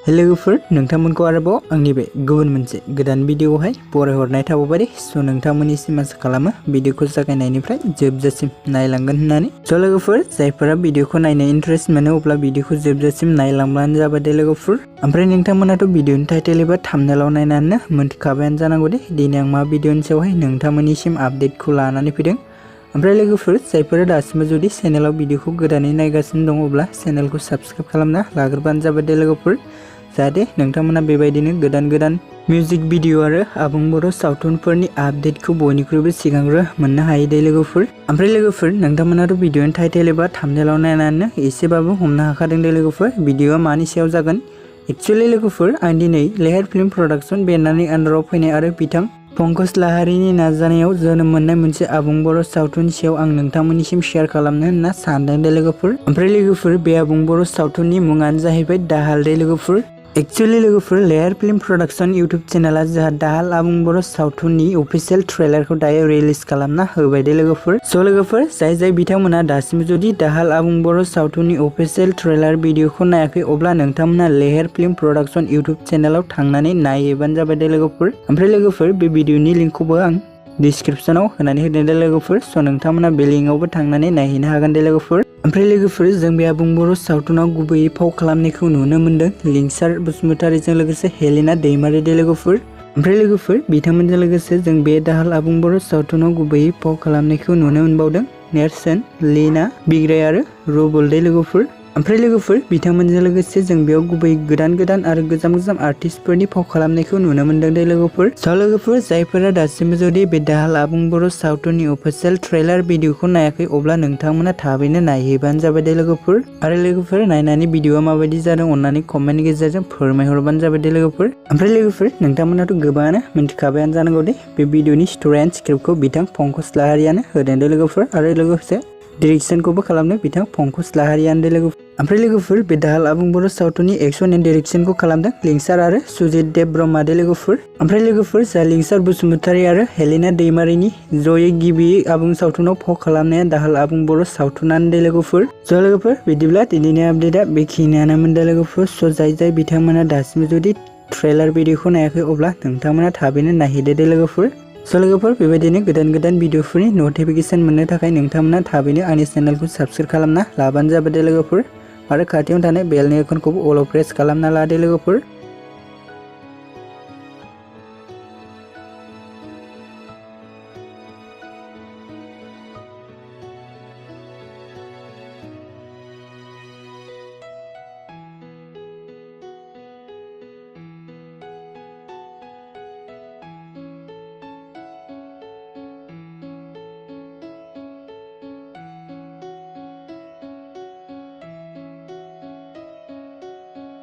लोगोफोर नोंथांमोनखौ आरोबाव आंनि बे गुबुन मोनसे गोदान भिडिअआवहाय बरायहरनाय थाबाय स' नोंथांमोननिसिम आसा खालामो भिडिअखौ जागायनायनिफ्राय जोबजासिम नायलांगोन होननानै स' लोगोफोर जायफोरा भिडिअखौ नायनो इन्टारेस्ट मोनो अब्ला भिडिअखौ जोबजासिम नायलांब्लानो जाबाय दे लोगोफोर। ओमफ्राय नोंथांमोनाथ' भिडिअनि टाइटेल एबा थाम्बनेलाव नायनानैनो मोनथिखाबायानो जानांगौ दे दिनै आं मा भिडिअनि सायावहाय नोंथांमोननिसिम आपडेटखौ लानानै फैदों। ओमफ्राय लोगोफोर जायफोरा दासिमबो जुदि चेनेलाव भिडिअखौ गोदानै नायगासिनो दं अब्ला चेनेलखौ साबस्क्राइब खालामना लाग्रोबानो जाबाय दे लोगोफोर, जाहाथे नोंथांमोना बेबायदिनो गोदान मिउजिक भिडिअ आरो आबुं बर' सावथुनफोरनि आपडेटखौ बयनिख्रुइबो सिगांग्रो मोननो हायो दे लोगोफोर। ओमफ्राय लोगोफोर नोंथांमोनाथ' भिडिअनि टाइटेल एबा थाम्बनेलाव नायनानैनो एसेबाबो हमनो हाखादों दे लोगोफोर भिडिअआ मानि सायाव जागोन। एक्चुअली लोगोफोर आं दिनै लेहार फिल्म प्रडाक्शन बेनारनि आन्दाराव फैनाय आरो बिथां पंकज लाहारीनि नाजानायाव जोनोम मोननाय मोनसे आबुं बर' सावथुननि सायाव आं नोंथांमोननिसिम शेयार खालामनो होनना सानदों दे लोगोफोर। ओमफ्राय लोगोफोर बे आबुं बर' सावथुननि मुङानो जाहैबाय दाहाल दे लोगोफोर। एक्चुअली लोगोफोर लेहार फिल्म प्रडाक्शन इउटुब चेनेला जोंहा दाहाल आबुं बर' सावथुननि अफिसियेल ट्रेलारखौ दायो रिलिज खालामना होबाय दे लोगोफोर। स' लोगोफोर जाय बिथांमोना दासिम जुदि दाहाल आबुं बर' सावथुननि अफिसियेल ट्रेलार भिडिअखौ नायाखै अब्ला नोंथांमोना लेहार फिल्म प्रडाक्शन इउटुब चेनेलाव थांनानै नायहैबानो जाबाय दे लोगोफोर। ओमफ्राय लोगोफोर बे भिडिअनि लिंकखौबो आं डिसक्रिप्शनाव होनानै होदों दे लोगोफोर, स' नोंथांमोना बे लिंकआवबो थांनानै नायहैनो हागोन दे लोगोफोर। ओमफ्राय लोगोफोर जों बे आबुं बर' सावथुनाव गुबैयै फाव खालामनायखौ नुनो मोन्दों लिंसार बसुमतारीजों लोगोसे हेलिना दैमारि दे लोगोफोर। ओमफ्राय लोगोफोर बिथांमोनजों लोगोसे जों बे दाहाल आबुं बर' सावथुनाव गुबैयै फाव खालामनायखौ नुनो मोनबावदों नेरसोन, लीना, बिग्राय आरो रुबुल दे लोगोफोर। ओमफ्राय लोगोफोर बिथांमोनजों लोगोसे जों बेयाव गुबै गोदान आरो गोजाम आर्टिस्टफोरनि फाव खालामनायखौ नुनो मोन्दों दे लोगोफोर। स' लोगोफोर जायफोरा दासिमबो जुदि बे दाहाल आबुं बर' सावथुननि अफिसियेल ट्रेलार भिडिअखौ नायाखै अब्ला नोंथांमोना थाबैनो नायहैबानो जाबाय दे लोगोफोर। आरो लोगोफोर नायनानै भिडिअआ माबायदि जादों अननानै कमेन्टनि गेजेरजों फोरमायहरबानो जाबाय दे लोगोफोर। ओमफ्राय लोगोफोर नोंथांमोनाथ' गोबाङानो मिन्थिखाबायानो जानांगौ दे बे भिडिअनि स्ट'रि एन्ड स्क्रिप्टखौ बिथां पंकज लाहारीयानो होदों दे लोगोफोर आरो लोगोसे डिरेक्सनखौबो खालामदों बिथां पंकज लाहारीयानो दे लोगोफोर। ओमफ्राय लोगोफोर बे दाहाल आबुं बर' सावथुननि एक्सन एन्ड डिरेक्सनखौ खालामदों लिंसार आरो सुजित देब ब्रह्मा दे लोगोफोर। ओमफ्राय लोगोफोर जा लिंसार बसुमतारी आरो हेलिना दैमारिनि जयै गिबियै आबुं सावथुनाव फाव खालामनाया दाहाल आबुं बर' सावथुनानो दे लोगोफोर। स' लोगोफोर बिदिब्ला दिनैनि आपडेटआ बेखिनियानोमोन दे लोगोफोर। स' जाय बिथांमोना दासिमबो जुदि ट्रेलार भिडिअखौ नायाखै अब्ला नोंथांमोना थाबैनो नायहैदो दे लोगोफोर। स' लोगोफोर बेबायदिनो गोदान भिडिअफोरनि नटिफिकेसन मोननो थाखाय नोंथांमोना थाबैनो आंनि चेनेलखौ साबस्क्राइब खालामना लाबानो जाबाय दे लोगोफोर आरो खाथियावनो थानाय बेलनि आइकनखौबो अल प्रेस खालामना ला दे लोगोफोर।